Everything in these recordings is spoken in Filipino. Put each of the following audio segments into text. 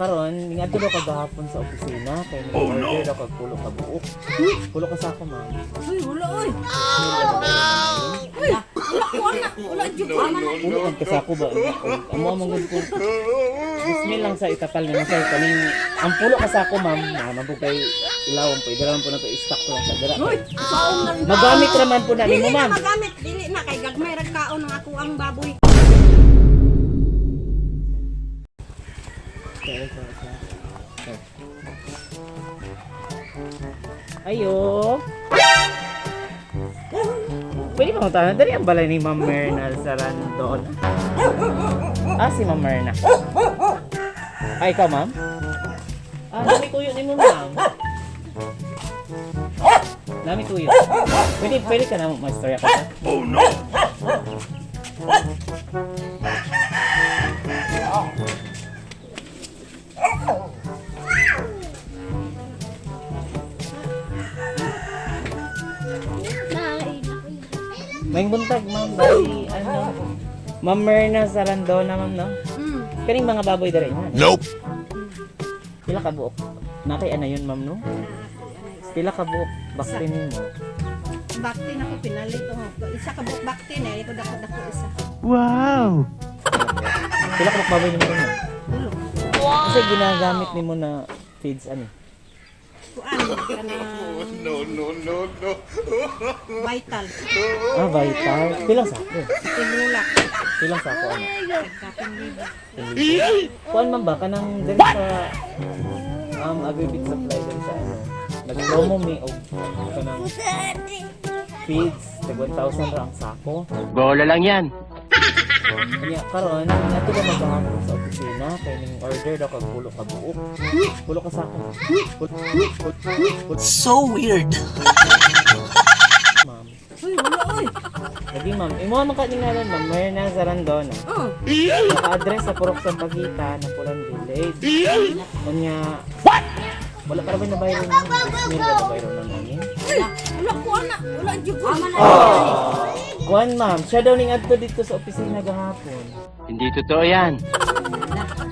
Karon, ngadto daw ka gahapon sa opisina kay order daw kag pulo ka buok. Pulo ka sa ako, ma'am. Uy, wala oy. Uy, wala ko ana. Wala jud ko ana. Pulo ka sa ako ba? Amo among gud ko. Bismil lang sa itapal na sir kaning ang pulo ka sa ako, ma'am. Mabugay ilawon po. Idaraman po na to i-stock ko lang sa dira. Uy, saong lang. Magamit raman po na nimo, Dili na ma'am. magamit, dili na kay gagmay ra kaon ng ako ang baboy. Ayo. Pwede bang tahan? Dari ang balay ni Ma'am Myrna sa Randon. Si Ma'am Myrna. Ikaw, ma'am? Dami kuyo ni mo, ma'am. Dami kuyo. Pwede ka na mag-istorya ka sa? Oh, no! May buntag, ma'am. Bali, Ma'am Myrna sa Randona, ma'am, no? Kaning mga baboy dara ina. Nope. Pila ka buok? Nakay ana yun, ma'am, no? Pila ka buok? Bakti nimo. Bakti na ko pinalit ko. Isa ka buok bakti na ito dako isa. Wow. Pila ka buok baboy nimo, ma'am? Ulo. Kasi ginagamit nimo na feeds ano? Kuan kana No. vital. Vital. Pilang sa ako? Tinulak. Pilang sa ako, ano? Kaping libo. Kuan man ba kanang diri sa agribit supply diri sa ano? Nag-promo mi og kanang feeds tag 1,000 ra ang sako. Bola lang yan. Kanya karon nato ba maghapon sa opisina kay ning order daw kag pulo ka buok. Pulo ka sako. So weird. Ma'am. Uy, wala oy. Lagi ma'am, imo man ka ningalan ma'am, Myrna sa Randona. Oh. Naka-address sa Purok sa Pagitan na Pulan Village. Kunya, wala para ba na bayro na? Bismil ka na bayro na namin. Wala ko ana. Wala jud ko. Kuan ma'am, siya daw ning adto dito sa opisina gahapon. Hindi totoo yan. Wala ko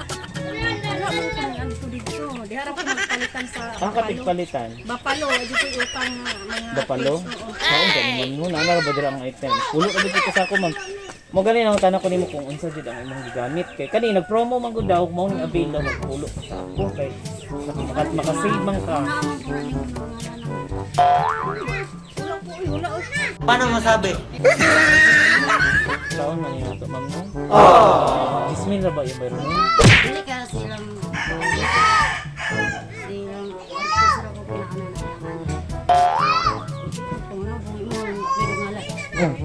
kung ano dito. Di harap ko magpalitan sa Ang katigpalitan. Bapalo, dito utang mga Bapalo? fish, oo. Saan ka naman mo? Nana ba dira ang item? Pulo ka dito sa ako ma'am. Mo gani ang tanong ko nimo kung unsa jud ang imong gigamit kay kani nag-promo man gud daw mo ning avail mag pulo ka sa ako kay makasave man ka. Wala ko, uy, wala oy. Paano masabi? Saan man yun ito ma'am no? Bismil na ba yung bayro nun? Hindi ka silang orkestra ko Kung ano, buhay mo, pero ngalan.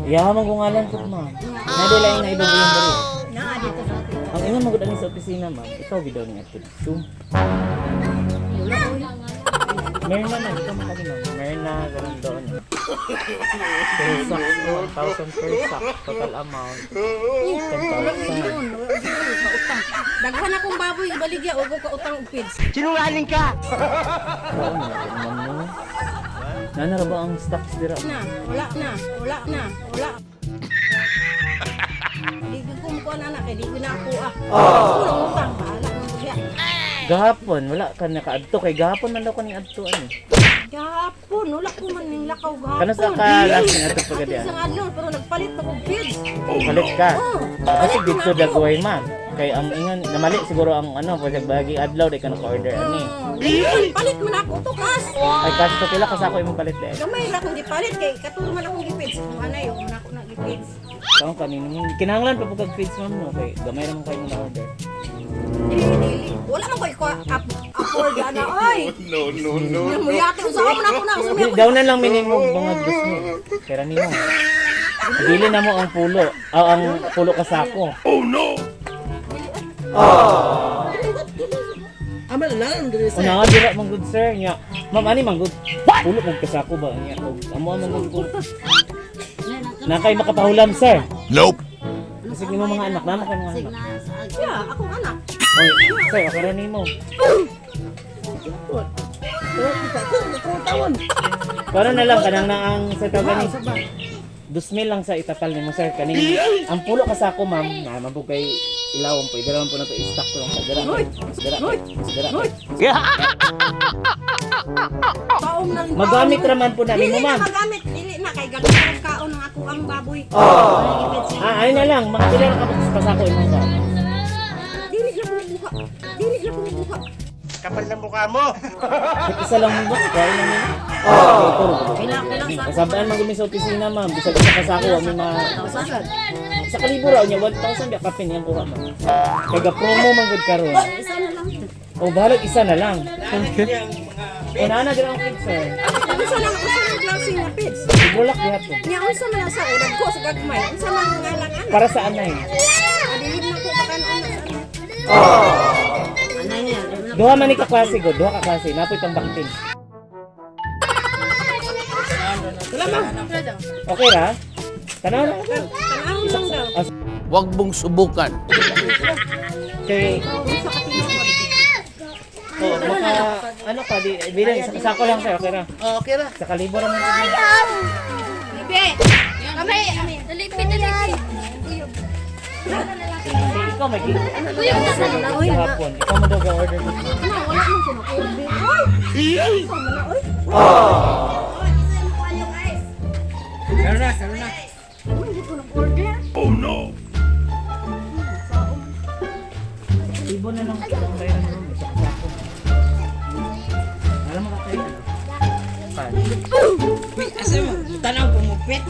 Yaman ko ngalan ko ma'am. Nadila yung naibang yung bari. Naa dito sa atin. Ang imong magud ani sa opisina ma'am. Ikaw gidaw ni ato dito. Wala oy. Merna na ikaw man kami ma'am. Merna ganun doon. Per sack, 1,000 per sack. Total amount. Wala 10,000. yun. Wala yun. Kautang. Daghan akong baboy, ibaligya, ugo ka utang og pids. Sinungaling ka. Saan na ma'am no? Nanara ba ang stocks dira? Wala na. Di ko mo kuha na anak, di ko na ako Kulang utang, bahala ng bugya. Gahapon wala ka nakaadto kay gahapon man daw kaning adto ani. Gahapon, wala ko man ning lakaw gahapon. Kano sa ka last ni adto pagadian? Isang adlaw, pero nagpalit ako og pids. Palit ka. Oo. Kasi dito dagway man. Kay ang ingon namali siguro ang ano pag bagi adlaw di ka naka-order ani. Palit man ako tukas. Ay kasi to pila ka sa ako imong palit eh. Gamay ra akong gipalit kay katulong man akong gipids. Kung ano yung una ko na gipids. Saan kanino kinahanglan pa pag feeds ma'am no kay gamay ra man kayo na order. Dili. Wala man ko afford ana oy. No. Muyate usaha man ako na usaha Di, daw na lang minimum mga gusto mo. Pera nimo. Dili na mo ang pulo. Ang pulo ka sako. Amal na lang diri Una nga dira man good sir nya. Ma'am ani man good. Pulo pag kasako ba nya. Amo man good. Nakay makapahulam sir. Nope. Kasi mo mga anak, nama kay mga anak. na sa ag. Yeah, akong anak. Oy, sir, akara nimo. Para na lang kanang na ang sa tagani. 2,000 lang sa itatal ni mo sir kanina. Ang pulo ka sako ma'am, na mabugay ilawon pwede naman po na to i-stock ko lang sa dira. Baong na rin. Magamit raman po namin Dili mo na ma'am. magamit. Dili na. Kay ganun ang kaon ng ako ang baboy. Ayun na lang, mga pila ka sa sako imong sa. Dili na bumubuha. Dili na bumubuha. Kapal ng mukha mo! Isa lang mo ba? Kaya namin. Kailang sa Kasabaan man gumi sa opisina ma'am, bisag isa ka sako ami sa kalibura niya 1,000 di kapin yang kuha mo. Kaga promo man gud karon. isa na lang. O balag isa na lang. O na dira ang clip sir. Isa lang klase nga pids. Ibulak diha po. Nya unsa man sa urag ko sa gagmay. Unsa man nga lang ana. Para saan na yun? Adilid na ko kanon na sa Ano niya? Duha man ni ka klase go, duha ka klase. Napoy tang baktin. Okay ra? Tanaw na. Tanaw lang daw. Huwag mong subukan. Kay Unsa ka tinawag? oh, maka ano ka di bilang isa sako lang sir, okay ra. Okay ra. Sa kalibura man gud. Bibe. Kami. Dalipi, dalipi. Ikaw may gig. Uyog na sa Sa hapon, ikaw mo daw ga order mo. Wala man ko na order. Oy. Ikaw man na oy. Meron na. Hindi ko na order. Ibo na lang ang bayaran mo sa sako. Alam mo ka tayo. Uy, asa mo? Tanaw pumupit.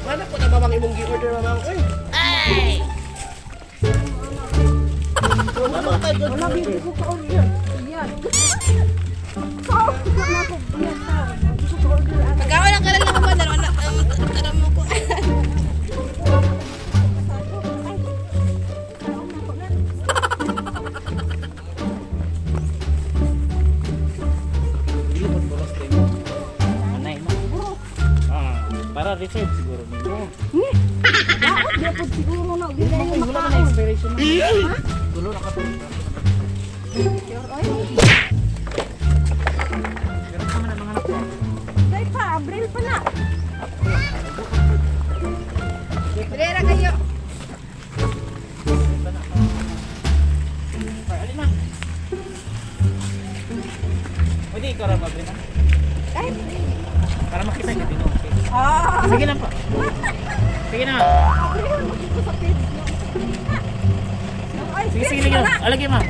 Wala ko na mamang imong gi-order mamang. Wala hindi ko ka order. Yan. Sao ko na ko biyan tao. Hindi ko ka order. Pagkawa lang ka lang naman ba? Taram mo ko. Dili mo boros tayo. Manay mo. Para reserve siguro nimo. Dapat dapat siguro na Wala ka na expiration mo. Dulo na ka po. Pero ka man ang mga anak ko. Dai pa, Abril pa na. Brera kayo. Alin na. Pwede ikaw rin mabili na. Para makita niyo din. Okay. Sige lang po. Sige na. Sige, sige lang. Alagay ma.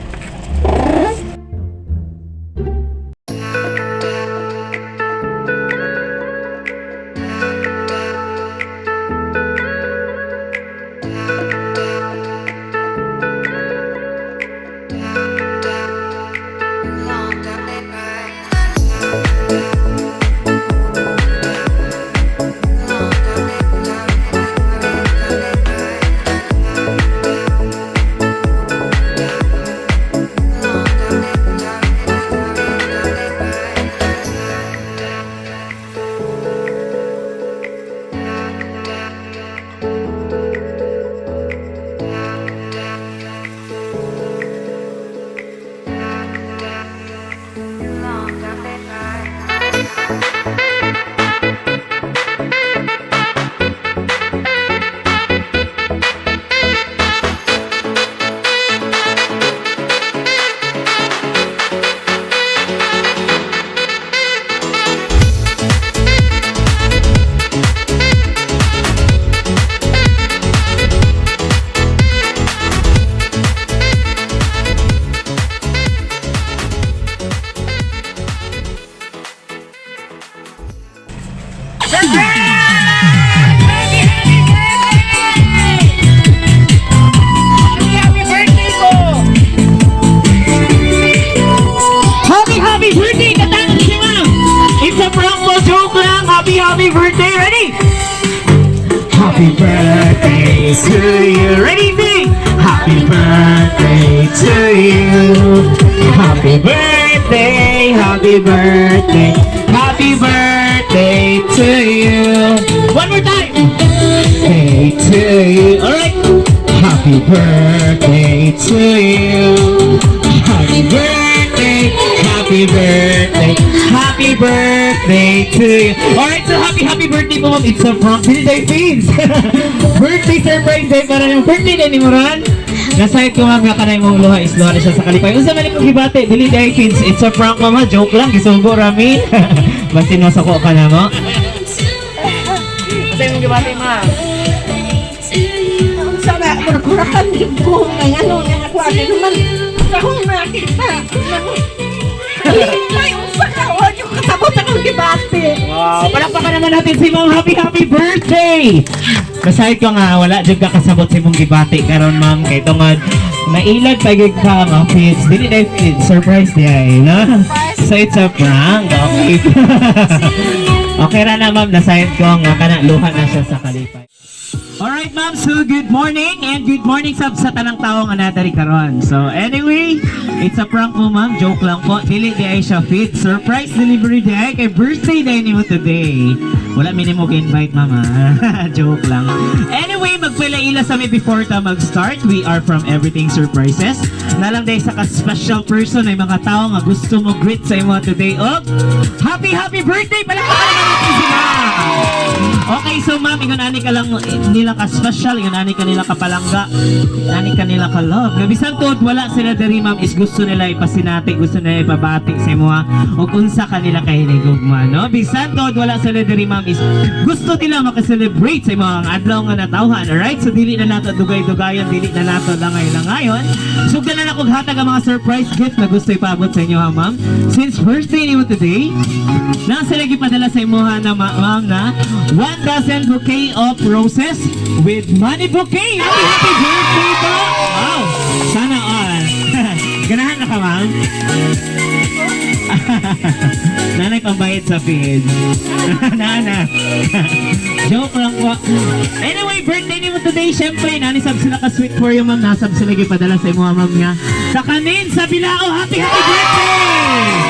Happy birthday! Katangos si ma'am! It's a prank mo, joke lang! Happy birthday! Ready? Happy birthday to you! Ready, sing! Happy birthday to you! Happy birthday! Happy birthday! Happy birthday to you! One more time! Hey to you! Alright! Happy birthday to you! Happy birthday! Happy happy birthday. Happy birthday to you. Alright, so happy birthday po ma'am. It's a prank. Birthday Fins. Birthday surprise day para yung birthday na ni Moran. Nasahit ko ma'am nga kanay mong luha is luha na siya sa kalipay. Unsa man ikong gibate, dili day Fins. It's a prank mama. Joke lang. Gisugo rami. Basta nasako ka na mo. Kasi yung gibati ma'am. Sana kurkurakan din ko ng ano nga ako ano naman sa akong nakita. Ay, usa ka o yung kasabot akong debate. Wow, palakpakan naman natin si ma'am. Happy birthday! Masahit ko nga, wala dyan ka kasabot si mong gibati karon ma'am. Kaya ito nga, nailad pagig ka ma'am. It's dili na surprise niya eh, no? So it's a prank, okay? Okay ra na ma'am, nasahit ko nga luha na siya sa kalipay. Alright ma'am, so good morning and good morning sa tanang tao nga natari karon. So anyway, it's a prank mo ma'am, joke lang po. Dili di ay siya fit, surprise delivery di ay kay birthday day ni mo today. Wala minimo ka-invite mama. Joke lang. Anyway, magpila-ila sa me before ta mag-start. We are from Everything Surprises. Nalang day sa ka-special person ay mga tao nga gusto mo greet sa imo today of happy birthday! Palakpakan naman natin si ma'am! Okay, so ma'am, ingon ani ka lang nila ka-special, ingon ani ka nila ka-palangga, ani ka nila ka-love. Nabisan tod, wala sila diri ma'am is gusto nila ipasinati, gusto nila ipabati sa imo o unsa kanila kahinigugma, no? Bisan tod, wala sila diri ma'am is gusto nila makaselebrate sa mga adlaw nga natawhan, alright? So dili na nato dugay-dugayan, dili na nato langay-langayon. So na kog hatag ang mga surprise gift na gusto ipabot sa inyo ha ma'am. Since birthday ni mo today, nang sila gipadala sa imo na ma'am na 1 dozen bouquet of roses with money bouquet. Happy birthday po! Wow! Sana all. Ganahan na ka ma'am? Nanay pambayad sa feed. Nana. Joke lang po. Anyway, birthday ni mo today. Siyempre, nanisab sila ka-sweet for you, ma'am. Nasab sila gipadala sa imo, ma'am nga. Sa kanin, sa Bilao. Happy birthday!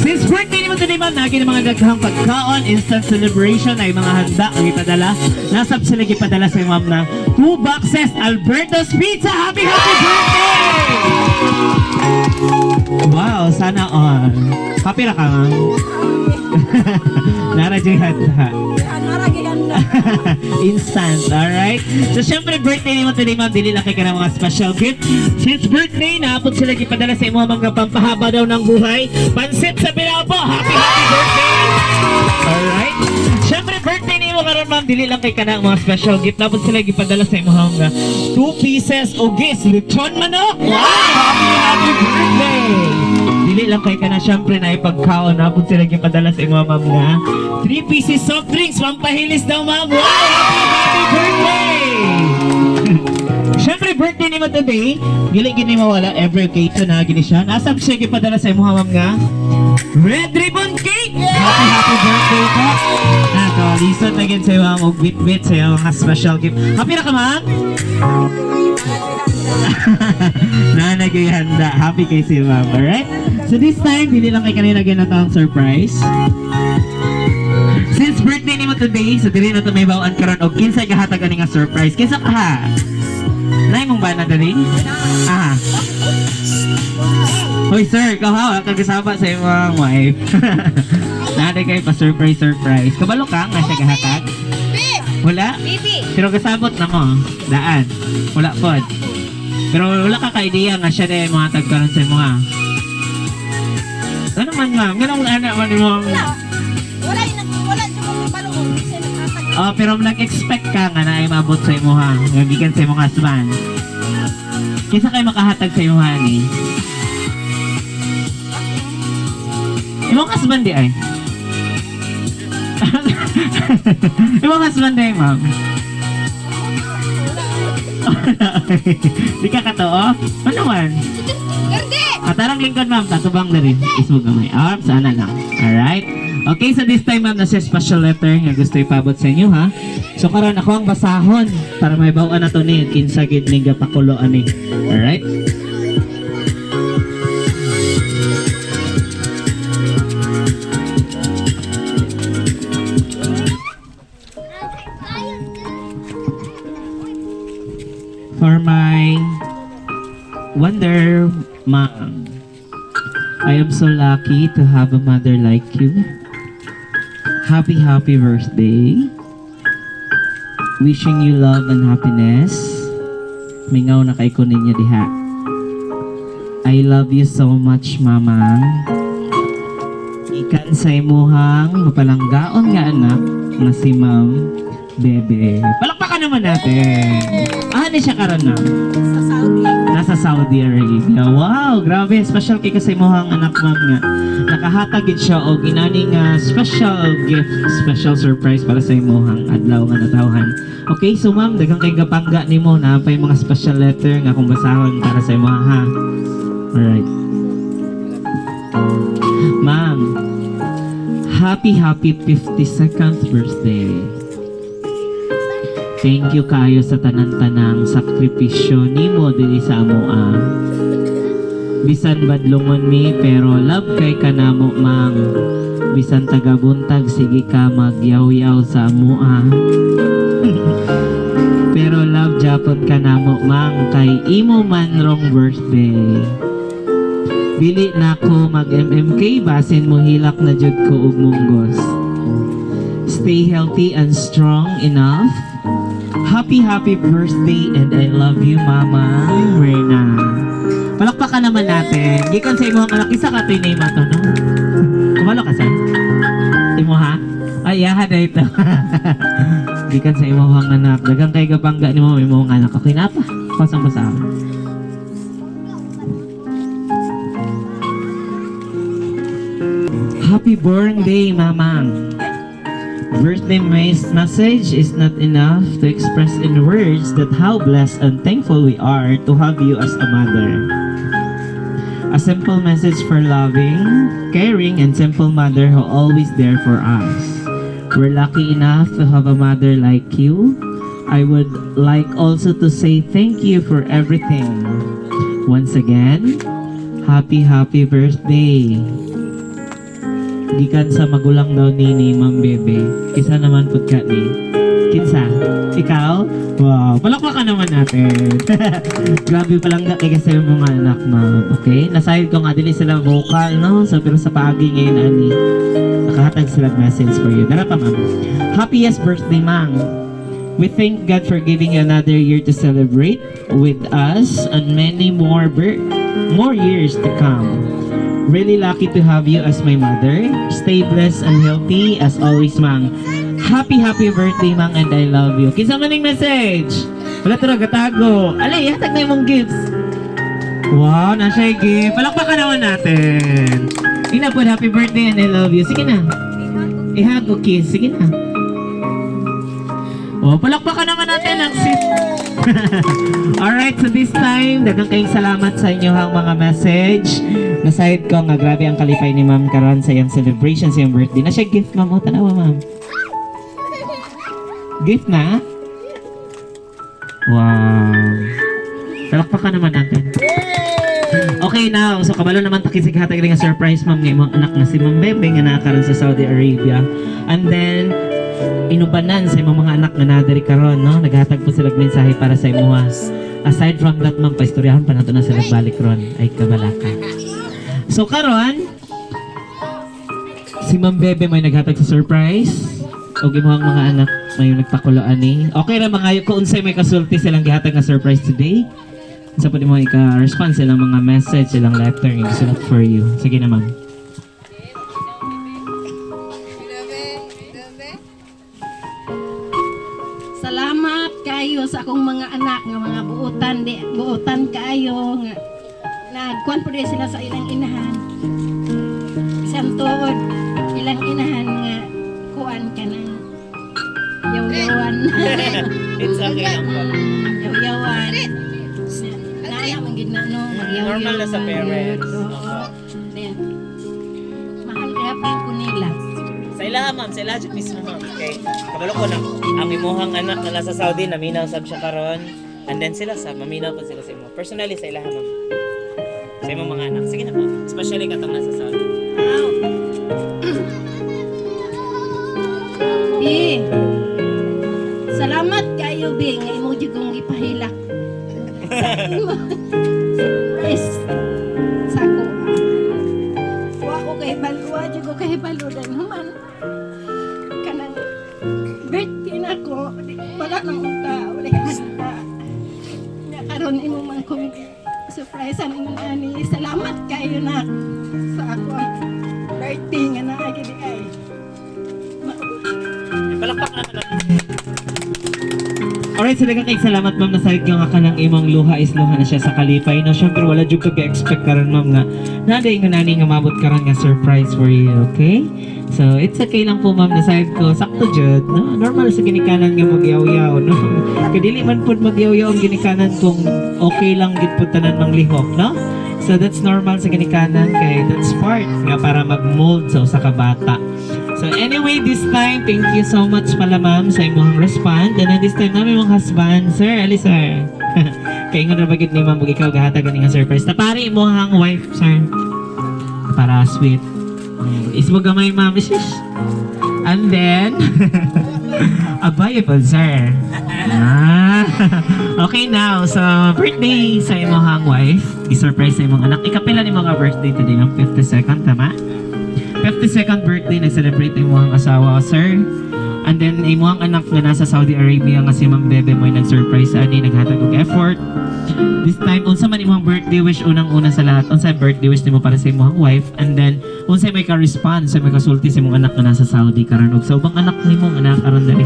Since birthday ni mo today, ma'am, naging mga daghang pagkaon, instant celebration ay mga handa ang ipadala. Nasab sila gipadala sa ma'am na 2 boxes Alberto's Pizza. Happy birthday! Wow, sana all. Happy na ka, ma'am? Naradyo handa. Instant, alright? So, syempre, birthday ni mo today, ma'am. Dili lang kay ka ng mga special gift. Since birthday, naapot sila gipadala sa imo mga pampahaba daw ng buhay. Pansit sa Bilao po. Happy birthday! Alright? Syempre, birthday ni mo karon ma'am. Dili lang kay ka ng mga special gift. Naapot sila gipadala sa imo mga 2 pieces o gis. Lechon manok! Wow! Happy birthday! Dili lang kay ka na syempre na ipagkaon. Naapot sila gipadala sa imo ma'am nga 3 pieces soft drinks. Pampahilis daw ma'am. Wow! Happy birthday! Syempre, birthday ni mo today. Dili gini mawala every occasion na gini siya. Nasab siya gipadala sa imo ma'am nga red ribbon cake! Happy birthday po! Nato, listen again sa iyo ma'am. Bit-bit sa iyo mga special gift. Happy na ka ma'am? Nanagayhanda. Happy kay si ma'am. Alright? So this time, dili lang kay kanina ginatawang surprise. Since birthday ni mo today, so dili na ito may bawaan karon og kinsa gahatag ani nga surprise. Kinsa ka ha? Nay mong ba na dali? Ah. Hoy sir, ikaw ha, kagasaba sa imong wife. Nade kay pa surprise. Kabalo ka nga siya gahatag? Wala? Bibi. Pero kasabot na mo, daan. Wala pod. Pero wala ka ka-idea nga siya na mga tagkaroon sa mga. Ano man ma'am? Ganang anak man mo. Wala yung balong. Oh, pero nag-expect ka nga na ay mabot sa imo ha. Gagikan sa imong husband. Kisa kayo makahatag sa imo ni. Imong husband di ay. Imong husband di ay, ma'am. Di ka katoo? Ano man? Garde! Katarang lingkod ma'am, tatubang na rin. Ismog na may arms, sana lang. Alright? Okay, so this time ma'am, nasa special letter nga gusto ipabot sa inyo ha. So karon ako ang basahon para may bawaan na to ni kinsa gid ning gapakulo ani. Alright? Ma'am, I am so lucky to have a mother like you. Happy birthday. Wishing you love and happiness. Mingaw na kay ko ninyo diha. I love you so much, Mama. Ikan sa imuhang mapalanggaon nga anak na si Ma'am Bebe. Palakpakan naman natin. Ano siya karanam? Sa Saudi. Nasa Saudi Arabia. Wow, grabe. Special kay kasi mohang anak ma'am nga. Nakahatagid siya og inaning special gift, special surprise para sa imuhang adlaw nga natawhan. Okay, so ma'am, daghang kay gapangga nimo na pa mga special letter nga kung basahon para sa imuha ha. Alright. Ma'am, happy 52nd birthday. Thank you kayo sa tanan-tanang sakripisyo nimo dili sa amoa. Bisan badlongon mi pero love kay kanamo mang. Bisan tagabuntag sige ka magyaw-yaw sa amoa. Pero love japot kanamo mang kay imo man wrong birthday. Dili na ko mag-MMK basin mo hilak na jud ko og munggos. Stay healthy and strong enough. Happy birthday and I love you, Mama Rena. Palakpakan naman natin. Gikan sa imong anak, isa ka ito yung name ato, no? Kumalo ka, sir? Imo, ha? Ay, yaha na ito. Gikan sa imong anak. Dagang kay gabangga ni mo imong anak. Okay na pa. Pasang-pasa. Happy birthday, Mamang. Birthday message is not enough to express in words that how blessed and thankful we are to have you as a mother. A simple message for loving, caring, and simple mother who always there for us. We're lucky enough to have a mother like you. I would like also to say thank you for everything. Once again, happy birthday. Gikan sa magulang daw ni Ma'am Bebe. Kisa naman pud ka ni. Kinsa? Ikaw? Wow, palakpakan naman natin. Grabe palangga kay kasi yung mga anak, Ma'am. Okay? Nasayod ko nga dili sila vocal, no? So, pero sa paagi ngayon, ani, nakahatag sila message for you. Dara pa, Ma'am. Happiest birthday, Ma'am. We thank God for giving you another year to celebrate with us and many more years to come. Really lucky to have you as my mother. Stay blessed and healthy as always, Mang. Happy birthday, Mang, and I love you. Kinsa maning message? Wala to nagatago. Alay, hatag na imong gifts. Wow, nasa gift. Palakpakan naman natin. Ina po, happy birthday and I love you. Sige na. Ihag o kiss. Sige na. Oh, palakpakan naman natin ang sis. Alright, so this time, daghang kayong salamat sa inyong mga message. Nasahid ko nga grabe ang kalipay ni Ma'am karon sa iyang celebration sa iyang birthday. Na siya gift, Ma'am. O, tanawa, Ma'am. Gift na? Wow. Palakpakan naman natin. Okay, now, so kabalo naman takisig-hatag rin nga surprise, Ma'am, ng imong anak na si Ma'am Bebe nga nakakaroon sa Saudi Arabia. And then, inubanan sa imong mga anak nga nadiri karon, no? Naghatag po sila mensahe para sa imuha. Aside from that, Ma'am, paistoryahan pa nato na sila balik ron. Ay, kabalaka. So karon, si Ma'am Bebe may naghatag sa surprise. O imuhang mga anak may nagpakuloan ni. Okay ra mga ko unsay may kasulti silang gihatag nga surprise today. Sa pwede mo ika-response silang mga message, silang letter nga sulat for you. Sige na, Ma'am. Salamat kayo sa akong mga anak nga mga buutan kayo nga nagkuan po sila sa ilang inahan. Isang tuod ilang inahan nga kuan ka ng yaw-yawan. It's okay lang po. Yaw-yawan. Naya manggid na no, magyaw-yawan. Normal na sa parents. Then, mahal kaya pa ko nila. Sa ilaha, Ma'am. Sa ilaha, mismo, Ma'am. Okay. Kabalo ko na. Ang imuhang anak na nasa Saudi, naminaw sab siya karon. And then sila sa, maminaw po sila sa imo. Personally, sa ilaha, Ma'am. Sa imong mga anak. Sige na po. Especially katong nasa Saudi. Bi, salamat kayo, Bi, nga emoji kong ipahilak. Yes. wala nang unta, wala kang unta. Nga karon imo man ko surprise ang ingon ani. Salamat kayo na sa ako birthday nga naa gid ay. Palakpak na lang. Alright, sila kay salamat ma'am na sahig nga ka ng imong luha is luha na siya sa kalipay. No, syempre wala jud ka expect karon ma'am nga naday nga nani nga mabot karon nga surprise for you, okay? So, it's okay lang po ma'am na sahig ko sakto jud, no? Normal sa ginikanan nga magyaw-yaw, no? Kadili man pud magyaw-yaw ang ginikanan kung okay lang gid pud tanan mang lihok, no? So that's normal sa ginikanan kay that's part nga para mag-mold sa usa ka bata. So anyway, this time, thank you so much pala ma'am sa imong respond. And then this time namin mong husband, Sir Ali sir. Kaya nga nabagit ni ma'am, ikaw gahatag nga surprise. Tapari mo hang wife, sir. Para sweet. Ismo gamay ma'am, shish. And then, available, sir. Okay now, so birthday sa imong hang wife. I-surprise sa imong anak. Ikapila ni mga birthday today, ma'am? 52nd, tama? 52nd birthday, nag-celebrate yung mga asawa, sir. And then, yung mga anak na nasa Saudi Arabia nga si Ma'am Bebe mo yung nag-surprise ani, naghatag og effort. This time, unsa man imong birthday wish unang-una sa lahat, unsa birthday wish nimo para sa imong wife, and then, unsa may ka-response, unsa may kasulti sa imong anak na nasa Saudi karon og sa ubang anak nimo nga naa karon dali.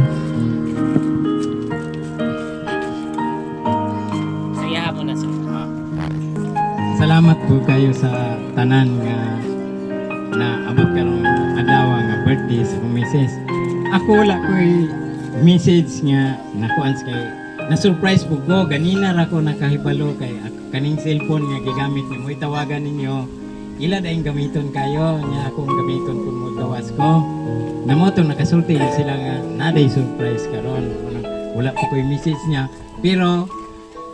Sayahan mo na sir. Salamat po kayo sa tanan nga na abot karong adlaw nga birthday sa akong misis. Ako wala ko'y message nga nakuan kay na surprise po ko ganina ra ko nakahibalo kay kaning cellphone nga gigamit nimo itawagan ninyo ila daing gamiton kayo nya akong gamiton kung magawas ko. Namo to nakasulti sila nga naday surprise karon. Wala po ko'y message niya pero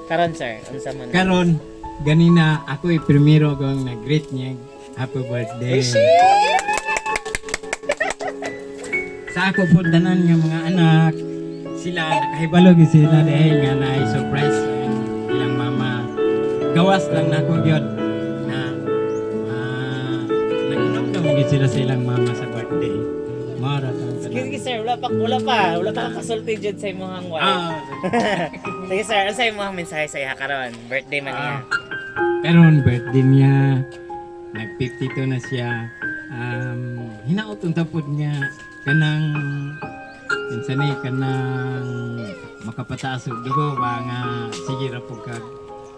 Karon sir, unsa man? karon ganina ako'y primero kong nag-greet niya happy birthday. Sa ako po danan nga mga anak, sila nakahibalo gyud sila dahil nga na surprise ang ilang mama. Gawas lang na ko gyud na nag-inom gyud sila sa ilang mama sa birthday. Mara ta. Sige sir, wala pa kasulti jud sa imong hang wife. Sige sir, unsa imong mensahe sa iya karon? Birthday man niya. Karon birthday niya. Nag-52 na siya. Hinaot ang tapod niya kanang minsan kanang makapataas og dugo ba nga sige ra pug kag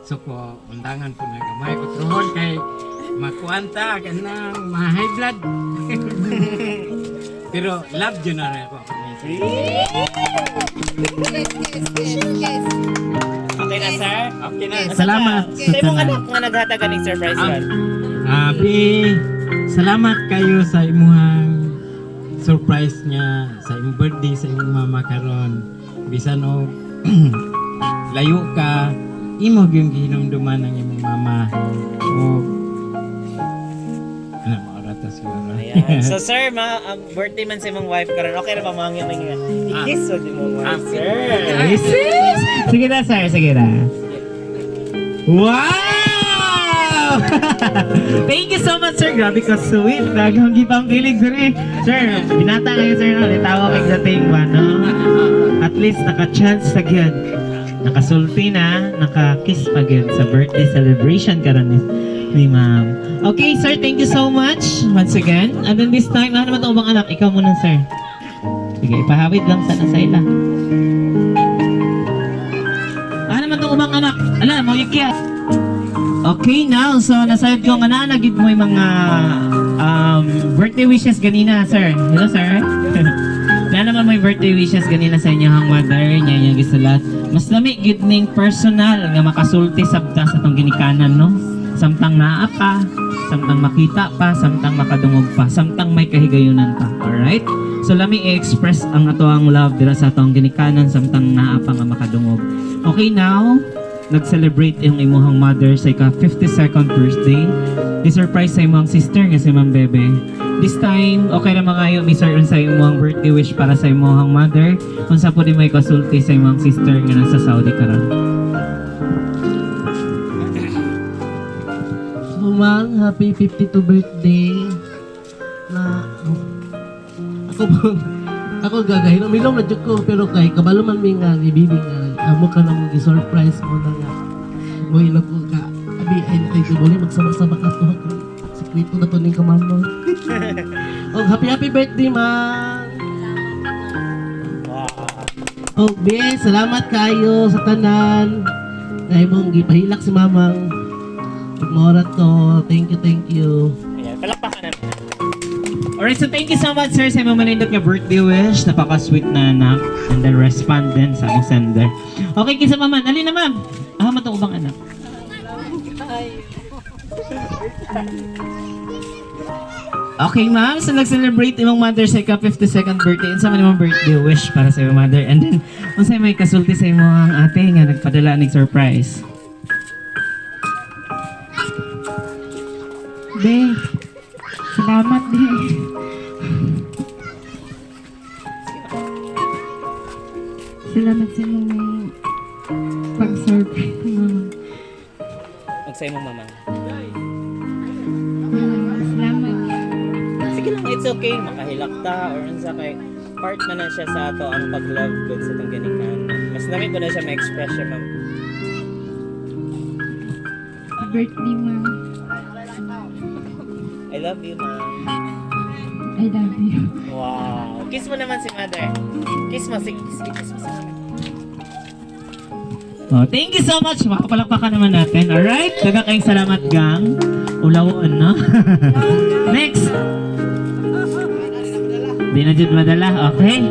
suko undangan po na gamay ko truhon kay makuanta kanang ma-high blood. Pero love yun na rin ako. Yes. Okay na sir? Okay na. Salamat Salamat sa imong anak nga naghatag kaning surprise man. Abi, salamat kayo sa imuhang surprise niya sa imong birthday sa imong mama karon. Bisan og layo ka, imo gyud gihinumduman ang imong mama. O ano mo rata siguro. Ayan. So sir, birthday man sa imong wife karon. Okay ra ba mangin nga i-kiss o di mo wife sir? Sige na sir, sige na. Wow! Thank you so much, sir. Grabe ka sweet. Dagang gipang kilig, sir. Sir, binata kayo, sir. No? Litawa kay dating ba, no? At least, naka-chance sa gyud. Nakasulti na, naka-kiss pa gyud sa birthday celebration karon ni ma'am. Okay, sir. Thank you so much once again. And then this time, ano naman itong ubang anak? Ikaw muna, sir. Sige, ipahawid lang sana sa ila. Ano naman itong ubang anak? Ala, mo ikyat. Okay now, so nasayod ko nga nanagid mo yung mga birthday wishes ganina, sir. Hello, sir. Na naman mo yung birthday wishes ganina sa inyong mother niya yung gisulat. Mas lami gid ning personal nga makasulti sabta sa tong ginikanan, no? Samtang naa pa, samtang makita pa, samtang makadungog pa, samtang may kahigayunan pa. Alright? So lami i-express ang ato ang love dira sa atong ginikanan samtang naa pa nga makadungog. Okay now, nag-celebrate yung imuhang mother sa ika 52nd birthday. Di-surprise sa imuhang sister nga si Ma'am Bebe. This time, okay na mga yung Mr. Unsa imuhang birthday wish para sa imuhang mother. Unsa po di may kasulti sa imuhang sister nga nasa Saudi karon. Mang, happy 52 birthday. Na ako po Ako gagahin, uminom na dyan ko, pero kay kabalo man mi nga, ni Bibi nga, amo ka na mong surprise mo na nga. Mo ilang ko ka, abi ay nakay boleh magsama-sama ka to. Sikwito na to ning kamamo. Oh, happy birthday, man! Oh, be, salamat kayo sa tanan. Ay mong gipahilak si mamang. Mora to. Thank you. Ayan, palakpakan na. Alright, so thank you so much, sir, sa mga manindot nga birthday wish. Napaka-sweet na anak. And then respondent sa among sender. Okay, kisa maman. Alin na, ma'am? Matong ubang anak. Okay, ma'am. So, nag-celebrate imong mother sa ika-52nd birthday. Unsa man imong birthday wish para sa imong mother? And then, unsa may kasulti sa imong ate nga nagpadala ng surprise? Be, salamat din. Salamat sa mga pag-surprise mo. Magsay mo, mama. Salamat. Sige lang, it's okay. Makahilak ta or unsa kay part na siya sa ato ang pag-love good sa itong ganikan. Mas namin ko na siya ma-express siya, ma'am. Birthday, ma'am. I love you, ma'am. I love you. Wow. Kiss mo naman si mother. Kiss mo. Sige, kiss mo si mother. Oh, thank you so much. Makapalakpakan naman natin. Alright? Daga kayong salamat, gang. Ulawon, no? Next. Di na dyan madala. Okay?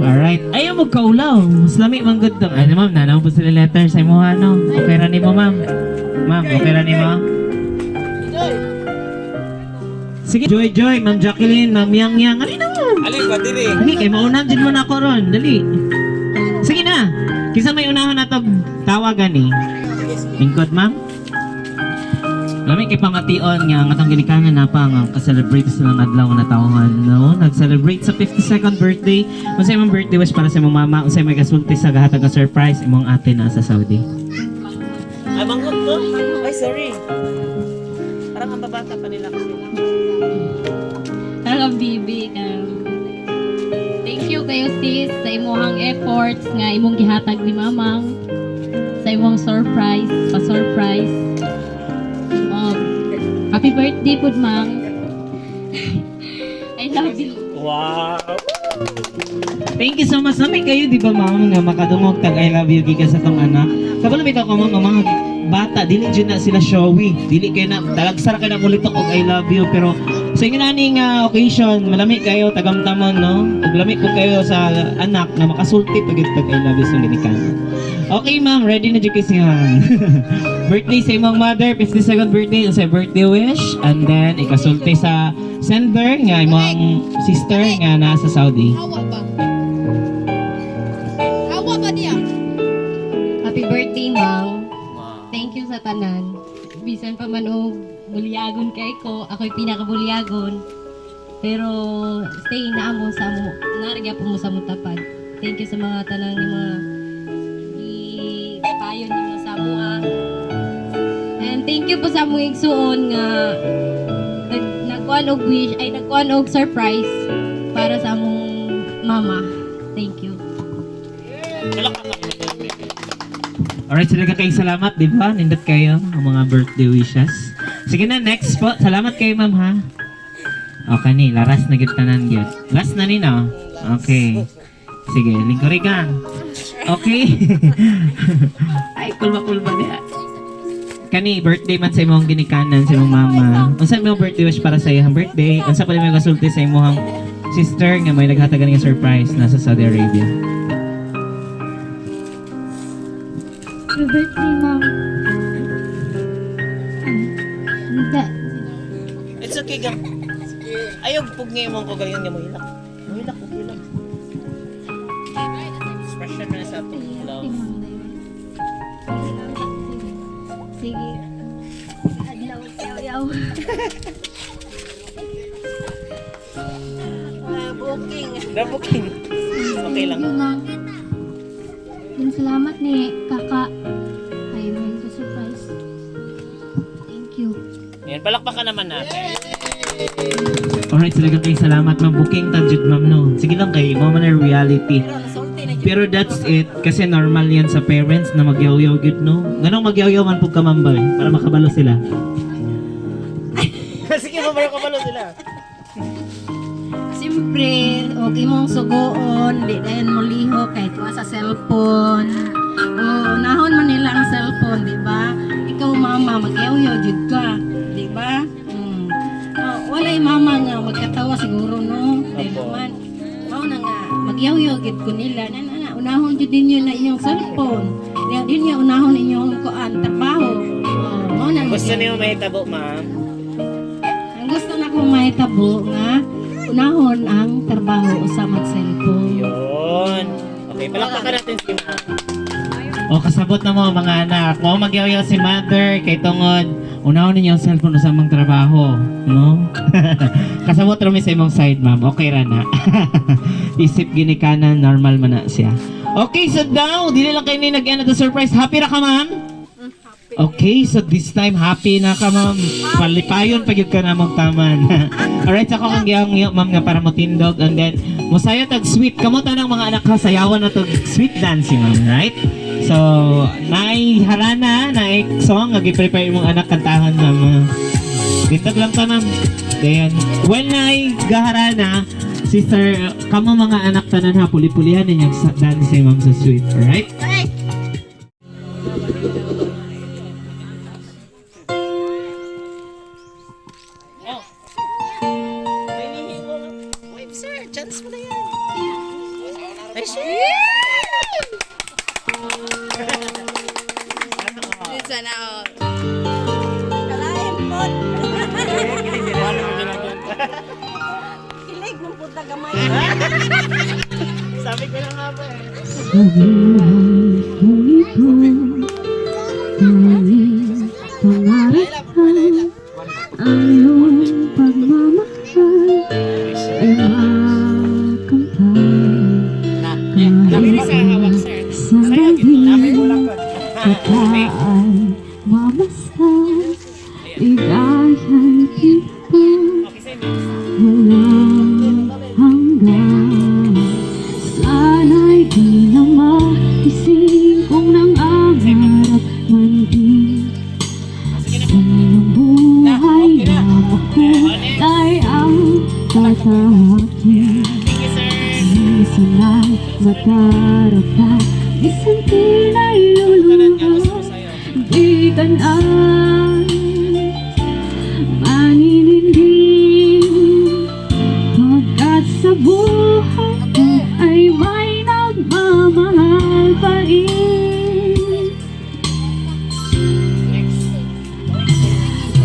Alright. Ayaw mo kaulaw. Mas lami mang good to. Ay, ma'am, nanaw po sila letter sa imo, ano? Okay ra ni mo, ma'am. Ma'am, okay ra ni mo? Sige, Joy, Ma'am Jacqueline, Ma'am Yang. Alin na, ma'am? Alin ba, dili? Dali, kay maunan dyan mo na ako ron. Dali. Sige na. Kisa may unahan na ito tawagan eh. Lingkod, ma'am. Lami kay pamation nga nga itong ginikanan na pa nga ka-celebrate silang adlaw nga natawhan. No? Nag-celebrate sa 52nd birthday. Unsay imong birthday wish para sa imong mama. Unsay may kasulti sa gahatag nga surprise imong ate na sa Saudi. Ay, mangkot ko. Ay, sorry. Parang ang babata pa nila kasi. Talagang bibi. Thank you kayo sis sa imong efforts nga imong gihatag ni mamang sa imong surprise, pa-surprise. Happy birthday pud mang. I love you. Wow. Thank you so much. Namin kayo, di ba, ma'am, nga makadumog tag I love you gikan sa tong anak. Kabalo bitaw ko mga bata, dili dyan na sila showy. Dili kayo na, talagsara ka na mulitok og I love you. Pero sa inyo naning occasion, malami kayo, tagamtamon, no? Malami ko kayo sa anak na makasulti pag I love you sa ginikanan. Okay, ma'am, ready na dyan kasi birthday sa imong mother, 52nd birthday, sa birthday wish. And then, ikasulti sa sender nga imong sister nga nasa Saudi. Hawa ba diya? Happy birthday, Mang. Wow. Thank you sa tanan. Bisan pa man og bulyagon kay ko, ako'y pinakabulyagon. Pero stay na mo sa mo, narigya po mo sa mutapad. Thank you sa mga tanan ni mga ipayon niyo sa mga. And thank you po sa mga igsuon nga nagkuan og wish ay nagkuan og surprise para sa among mama. Thank you. Alright, sila ka kayong salamat, di ba? Nindot kayo ang mga birthday wishes. Sige na, next po. Salamat kayo, ma'am, ha? Okay ni, laras na gitanan gyud. Last na ni, no? Okay. Sige, lingkuri ka. Okay. Ay, kulba-kulba niya. Kani, birthday man sa imong ginikanan sa imong mama. Unsa imong birthday wish para sa iyang birthday? Unsa pa may kasulti sa imong sister nga may naghatagan ng surprise nasa Saudi Arabia? Happy birthday, Mom. It's okay, gang. Ayaw, pugni mo ko galingan nga mo hilak. Mo hilak, mo hilak. Expression na sa atong love. Sige. Adlaw, yaw-yaw. Booking. Na-booking. Okay lang. Yung salamat ni Kaka. Ay, may surprise. Thank you. Ayan, palakpakan naman natin. Alright, salagang kayo salamat ma'am. Booking tanjud ma'am no. Sige lang kayo, mo man na reality. Pero that's it. Kasi normal yan sa parents na magyaw-yaw gud no. Ganong magyaw-yaw man po ka ma'am ba, para makabalo sila. Sige, mabalik ko pala sila. Siyempre, okay mong sugoon, di dayon mo liho kahit wa sa cellphone. O, nahon man nila ang cellphone, di ba? Ikaw mama, magyaw-yaw jud ka, di ba? Walay mama nga, magkatawa siguro, no? Dahil naman, mao na nga, magyaw-yaw gid ko nila. Unahon jud ninyo na inyong cellphone. Din niya unahon inyong kuan trabaho. Mao na Gusto niyo may tabo, ma'am? ang gusto na kong mahitabo nga unahon ang trabaho sa mag-cellphone. Yun. Okay, palakpakan natin si ma'am. O kasabot na mo mga anak. Mo magyaw-yaw si mother kay tungod unahon ninyo ang cellphone sa among trabaho, no? Kasabot ra mi sa imong side, ma'am. Okay ra na. Isip ginikanan, normal man na siya. Okay, so now, dili lang kayo ni nag-end the surprise. Happy ra ka, ma'am? Okay, so this time happy na ka, ma'am. Palipayon pag yun ka na mong taman. Alright, so ako kang giyang ma'am nga para mo tindog. And then, musaya tag sweet. Kamuta ng mga anak ka, sayawan na tag sweet dancing, ma'am. Right? So, naay harana, naay song, nag-prepare mong anak kantahan, ma'am. Dito lang ta, ma'am. Then, when naay gaharana, sister, kamo mga anak tanan ha, puli-pulihan ninyong dancing, ma'am, sa sweet. Alright? Sana all. Kalahin po. Kilig mo po tagamay. Sabi ko na nga ba eh. Sana'y di na maising kung nangangarap man din sa iyong buhay na makulay ang tatahakin. Minsan ay matarapa, minsan tina'y luluha, di ka na maninindig pagkat sa buhay ay may nagmamahal pa rin.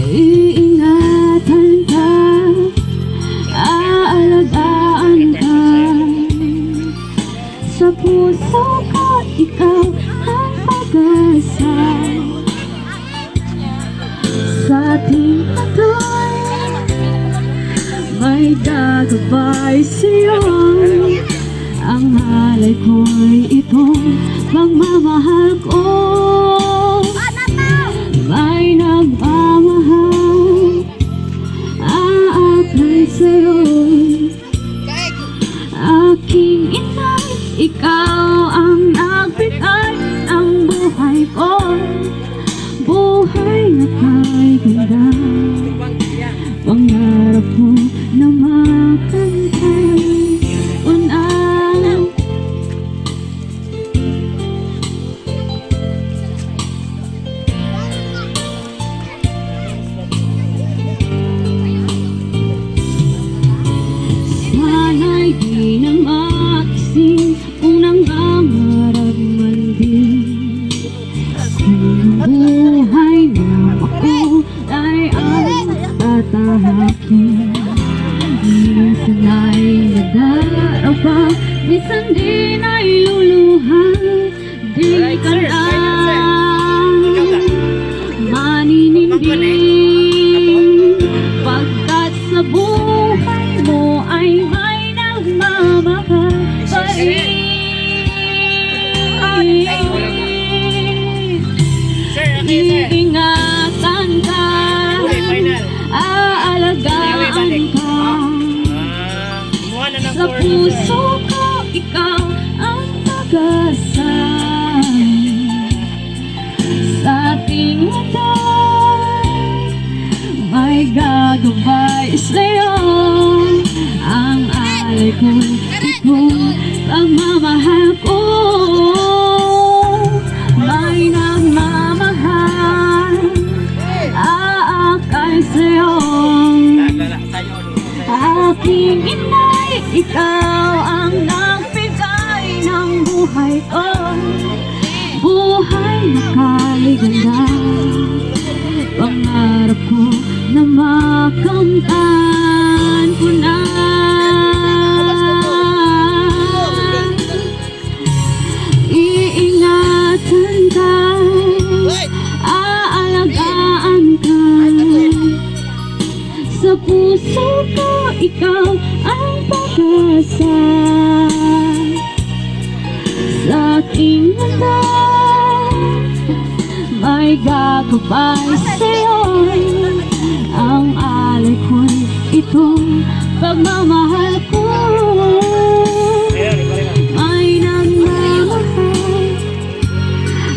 Iingatan ka, aalagaan ka, sa puso ko ikaw ang pag-asa. Sa ating patuloy may gagabay sa'yo. Ang halay ko'y itong pagmamahal ko. May nagmamahal, aaklay sa'yo. Aking inay, ikaw ang nagbigay ng buhay ko. Buhay na kay ganda, pangarap ko na makantay. Sana'y di na makising kung nangangarap man din. Kung buhay na ako ay ang tatahakin. Minsan ay nadarapa, minsan din ay luluha. Di ka lang maninindig pagkat sa buhay mo ay may nagmamahal pa rin. Iingatan ka, aalagaan puso ko, ikaw ang pag-asa. Sa ating mata, may gagabay sa'yo. Ang alay ko'y itong pagmamahal ko. May nagmamahal, aakay sa'yo. Aking inay, ikaw ang nagbigay ng buhay ko. Buhay na kaliganda, pangarap ko na makamtan ko na. Iingatan ka, aalagaan ka. Sa puso ko, ikaw ang pag-asa. Sa aking mata, may gagabay sa'yo. Ang alay ko'y itong pagmamahal ko. May nagmamahal,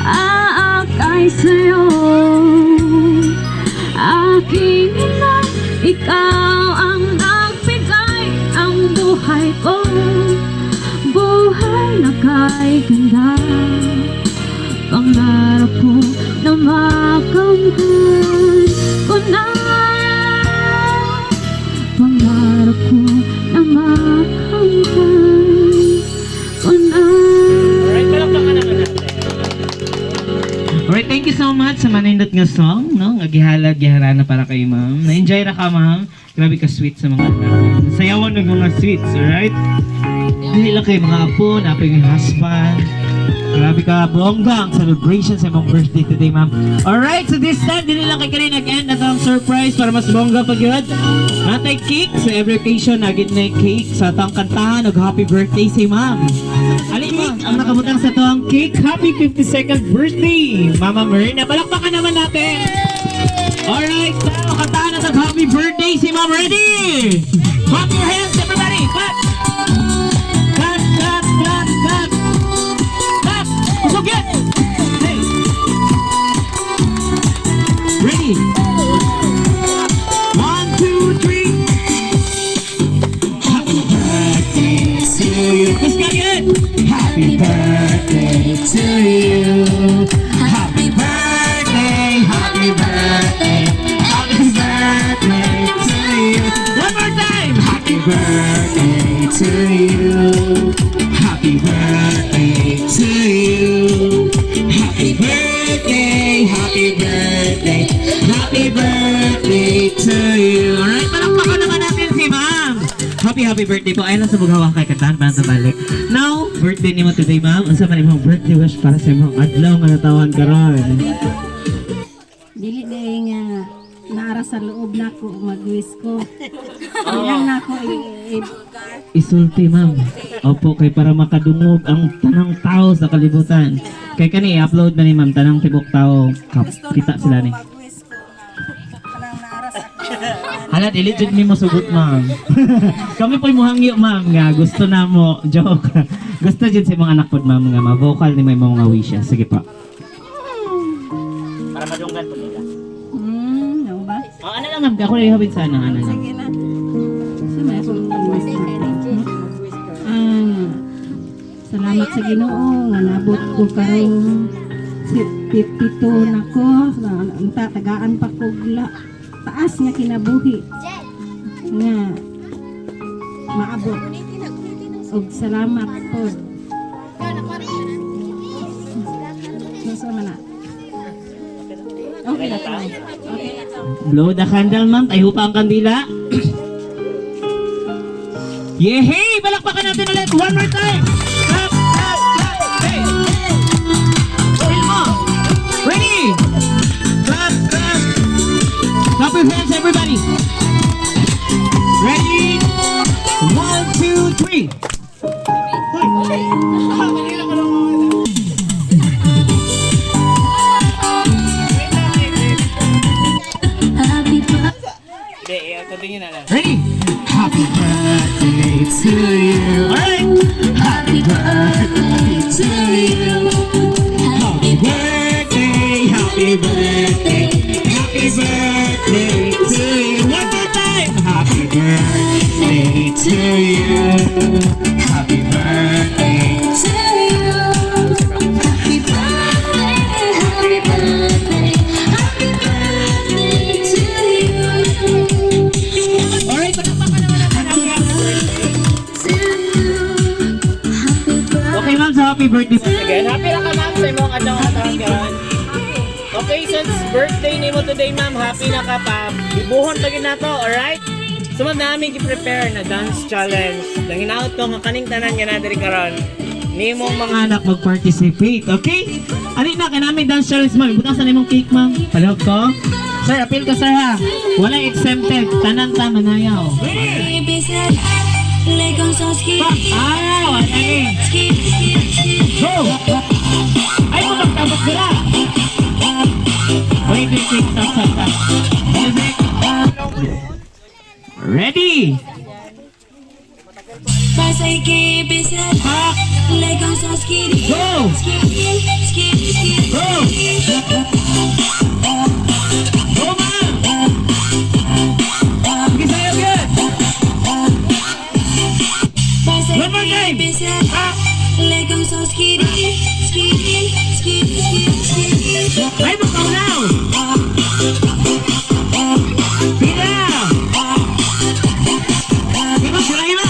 aakay sa'yo. Aking ina, ikaw ang nagbigay ang buhay ko. Buhay na kay ganda, pangarap ko na makamtan ko na. Pangarap ko na makamtan ko na. Alright, palakpakan naman natin. Alright, thank you so much sa manindot nga song, no? Nga gihala-giharana para kay ma'am. Na-enjoy ra ka, ma'am. Grabe ka sweet sa mga anak. Sayawan ng mga sweets, alright? Dili lang kay mga apo, na pa yung husband. Grabe ka, bongga ang celebration sa mong birthday today, ma'am. Alright, so this time, dili lang kay kanina nag-end at ang surprise para mas bongga pag yun. Natay cake sa every occasion, nagit na yung cake sa atang kantahan og happy birthday si ma'am. Alin mo, ang nakabutang sa to ang cake, happy 52nd birthday, Mama Myrna. Palakpakan naman natin. Alright, so kantahan at happy birthday si ma'am. Ready? Clap your hands, everybody! Clap! Clap, clap, clap, clap! Clap! Kusugit! Hey! Ready? 1, 2, 3. Happy birthday to you. Let's get it! Happy birthday to you. Happy birthday, happy birthday, happy birthday to you. One more time! Happy birthday to you. Happy birthday to you. Happy birthday, happy birthday, happy birthday to you. Alright, palakpakan naman natin si ma'am. Happy birthday po. Ayun lang sa bughawa kay kantahan para sa balik. Now, birthday ni mo today, ma'am. Unsa man imong birthday wish para sa imong adlaw nga natawan karon? Dili dahil nga naara sa loob na ko mag-wish ko. Ilang na ko Isulti, ma'am. Opo, kay para makadungog ang tanang tao sa kalibutan. Kay kani i-upload na ni ma'am tanang tibok tao. Kita sila ni. Hala, dili jud mi mo sugot, ma'am. Kami po'y muhangyo, ma'am, nga gusto na mo. Joke. Gusto jud sa mga anak pod, ma'am, nga ma-vocal ni may mga wishes. Sige pa. Para madunggan po nila. ano ba? Oh, ano lang, ma'am, ako na ihabit sana, ano lang. Sige na. Sa may akong mag-wish na. Salamat sa Ginoo nga nabot ko karong 52 na ko. Tagaan pa ko taas nga kinabuhi nga maabot og salamat po. Nasa na? Okay na to. Okay na to. Blow the candle, ma'am. Tayo pa ang kandila. Yehey! Balakpakan natin ulit. One more time. Clap, clap, clap. Hey! Feel mo. Ready? Clap, clap. Clap your hands, everybody. Ready? 1, 2, 3. Happy birthday. Hindi, continue na lang. Ready? Happy birthday to you. Alright! Happy birthday to you. Happy birthday, happy birthday, happy birthday to you. One more time! Happy birthday to you. Happy birthday to you. Happy birthday, happy birthday, happy birthday to you. Alright, okay ma'am, so happy birthday po. Again, happy na ka ma'am sa imong adlaw katangan. Okay, since birthday nimo today ma'am, happy na ka pa. Ibuhon lagi na to, alright? So ma'am, namin i-prepare na dance challenge. Nang hinaot ko, makaning tanan nga na diri karon. Nimong mga Mga anak mag-participate, okay? Ano na, namin dance challenge ma'am. Butasan imong cake ma'am. Palihog ko. Sir, appeal ka sir ha. Wala exempted. Tanan ta manayaw. Ah, wala ni. Go! Ay, magtabot sila. Wait, stop. Music. Ready? Back. Go! Go! Go, ma'am! Okay, sa'yo, good! One more time! Back! Ay, makaw now! Pila! Hima!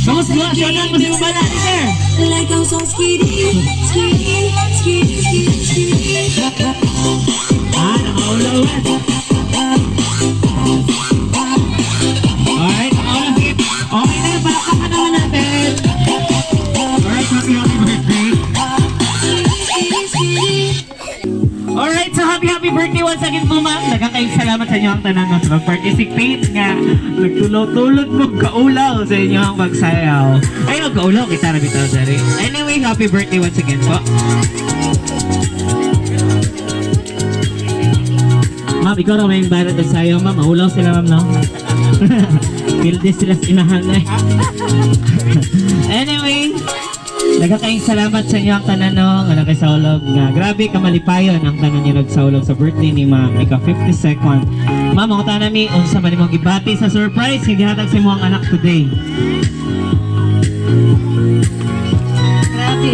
Vamos mo, Shonan, mas yung bala ni sir! Ah, nakaulaw eh! Alright, nakaulaw. Sige. Okay na, palakpakan naman natin! Alright, happy birthday! Alright, so happy birthday once again po ma'am. Nagkakaing salamat sa inyo ang tanan ng mag-participate nga. Nagtulog-tulog mo kaulaw sa inyo ang magsayaw. Ay, magkaulaw kita na bitaw dari. Anyway, happy birthday once again po. Ma'am, ikaw na may barat ng sayaw ma'am. Maulaw sila ma'am, no? Pildes sila sinahan eh. Anyway, nagkakaing salamat sa inyo ang tanan no, nga nagsaulog nga. Grabe kamalipayon ang tanan niyo nagsaulog sa birthday ni ma'am. Ika 52nd. Ma'am, ako tanan mi unsa man imong gibati sa surprise nga gihatag sa imong anak today. Grabe,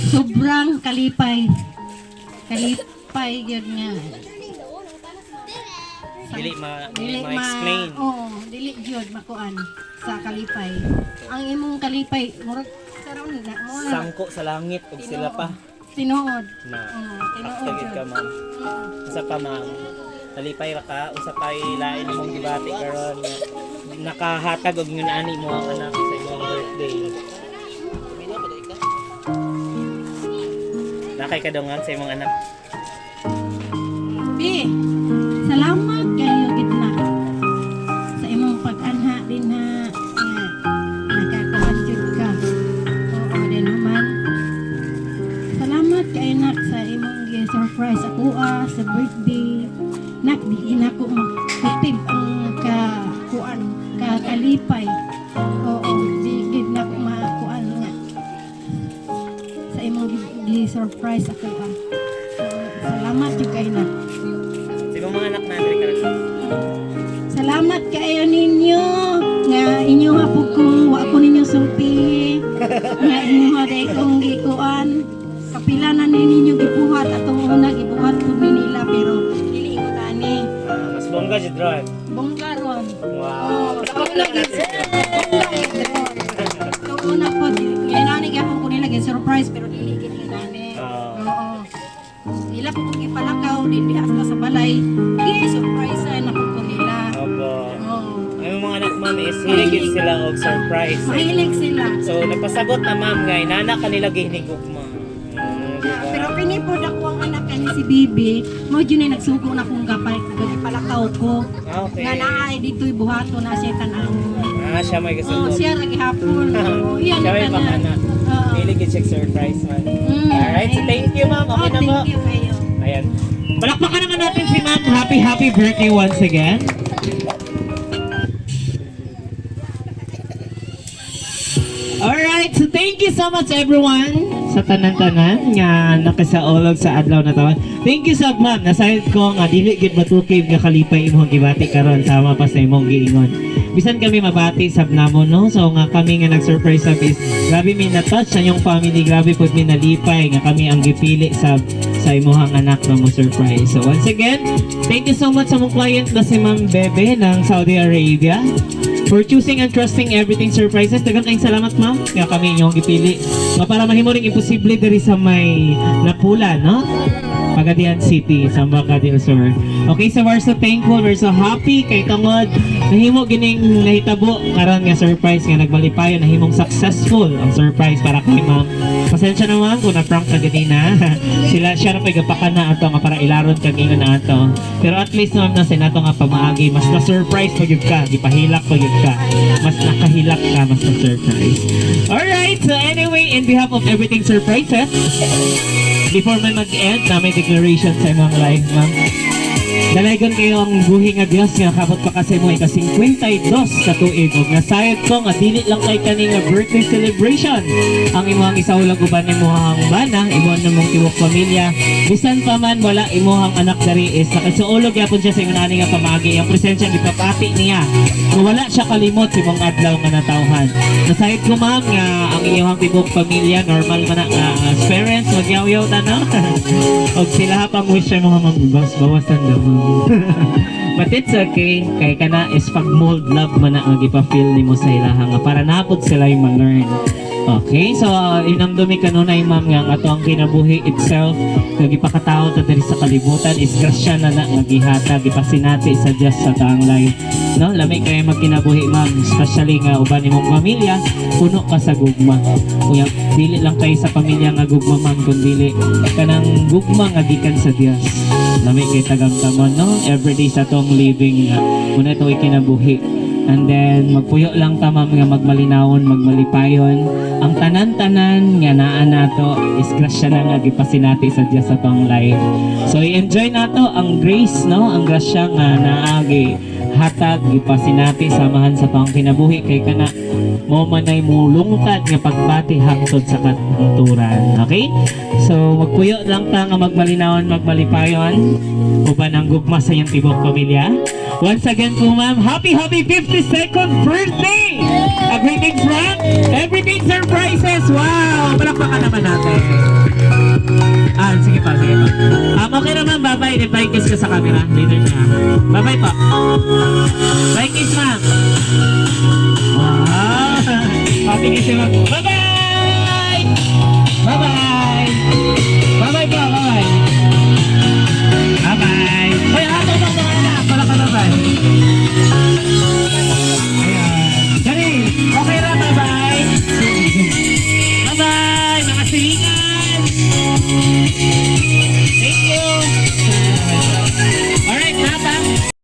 sobrang kalipay. Kalipay yun nga. dili ma-explain. Oo, dili jud makuan sa kalipay. Ang imong kalipay, murag karon na mo na Sangko sa langit ug sila pa. tinuod. Na. Tinuod Tagid jud. ka ma'am. Usa pa ma'am. Nalipay ra ka, usa pa lain imong gibati karon nga nakahatag og yun ani mo ang anak sa imong birthday. Nakay kadungan sa imong anak. Bi, salamat kayo gitna sa imong pag-anha din ha. Nagkakawan jud ka. Oo din naman. Salamat kayo nak sa imong surprise ako sa birthday. Nak di na ko makutib ang kalipay. Oo, di na ko makuan nga. Sa imong surprise ako salamat jud kayo nak. Sa imong mga anak na diri ka. Salamat kayo ninyo nga inyo nga po kung wa ko ninyo sulti nga inyo nga day kong gikuan kapila na ninyo gibuhat atong una gibuhat ko nila pero dili ko tani Mas bongga jud ron. bongga ron. Wow. Una gid so una po ginani gyapon ko nila gid surprise pero dili gid ginani. Oo. Nila po kong ipalakaw din diha sa balay. Surprise na po ko nila. Opo. Oo. Ang mga anak ma'am is hiligid sila og surprise. Mahilig sila. So nagpasagot na ma'am nga inana kanila gihinigog mo. Pero pinipod ako ang anak ka ni si Bibi, mo yun ay nagsugo na kung palakaw ko. Okay. Nga naay dito'y buhato na siya tanang. Siya may Oh, gusto. siya lagi hapon. Oh, iyan Siya may ka na. makana. Oo. Hiligid siya surprise man. Alright, so thank you ma'am. Okay na po. Thank you kayo. Ayan. Palakpakan naman natin si ma'am. Happy birthday once again. Alright, so thank you so much everyone sa tanan-tanan nga nakasaulog sa adlaw na to. Thank you so ma'am. Nasayod ko nga dili gid matukib nga kalipay imong gibati karon sama pa sa imong giingon. Bisan kami mabati sab namo no. So nga kami nga nag-surprise sab is grabe mi na-touch sa inyong family, grabe pud mi nalipay nga kami ang gipili sa imong anak na mo surprise. So once again, thank you so much sa mong client na si Ma'am Bebe ng Saudi Arabia for choosing and trusting everything surprises. Daghang kayong salamat ma'am. Kaya kami inyong gipili. Nga para mahimo ring imposible diri sa may Napula, no? Pagadian City, Sambuca del Sur. Okay, so we're so thankful, we're so happy kay tungod nahimo gining nahitabo karon nga surprise nga nagmalipayon, nahimong successful ang surprise para kay ma'am. Pasensya na ma'am kung na-prank na ganina. Siya na pa'y gapakan na ato nga para ilaron kag ingon na ato. Pero at least ma'am na sinato nga pamaagi, mas na-surprise pag ka, gipahilak pag ka. Mas nakahilak ka, mas na-surprise. Alright, so anyway, in behalf of Everything Surprises, before may mag-end na may declaration sa imong life, ma'am. Dalaygon kayo ang buhi nga Dios nga kabot pa kasi mo ika-52 ka tuig ug nasayod ko nga dili lang kay kani nga birthday celebration ang imong isaulang uban imong bana, imong namong tiwok pamilya. Bisan pa man wala imong anak dari is nakasuulog gyapon siya sa imong nga pamagi. Ang presensya gipapati niya. Kung wala siya kalimot sa imong adlaw nga natawhan. Nasayod ko ma'am nga ang imong tiwok pamilya normal man nga as parents magyaw-yaw ta no. Og sila pang wish sa mga bawas-bawasan daw. But it's okay. Kay kana is pag mold love man na ang ipa-feel nimo sa ilaha nga para napod sila yung ma-learn. Okay, so inamdumi kanunay ma'am nga ang ato ang kinabuhi itself kag ipakatao ta diri sa kalibutan is grasya na nga gihatag ipasinati sa Dios sa taang life. No, lami kay magkinabuhi ma'am, especially nga uban imong pamilya, puno ka sa gugma. Kuya, dili lang kay sa pamilya nga gugma ma'am kundi kanang gugma nga gikan sa Dios. Lami kay tagamtamon no, everyday sa tong living nga muna ito kinabuhi. And then magpuyo lang tamam nga magmalinawon, magmalipayon. Ang tanan-tanan nga naa nato is grasya na nga gipasinati sa Dios sa tong life. So i-enjoy nato ang grace no, ang grasya nga naagi hatag gipasinati samahan sa tong kinabuhi kay kana mo manay mo lungtad nga pagbati hangtod sa katungturan. Okay? So magpuyo lang ta nga magmalinawon, magmalipayon uban ang gugma sa iyong tibok pamilya. Once again po ma'am, happy 52nd birthday! A greeting from Everything Surprises! Wow! Palakpakan naman natin. Sige pa. Okay naman, bye-bye. Bye kiss ka sa camera. Later na. Bye-bye po. Bye kiss ma'am. Wow! Happy kiss ma'am. Bye-bye!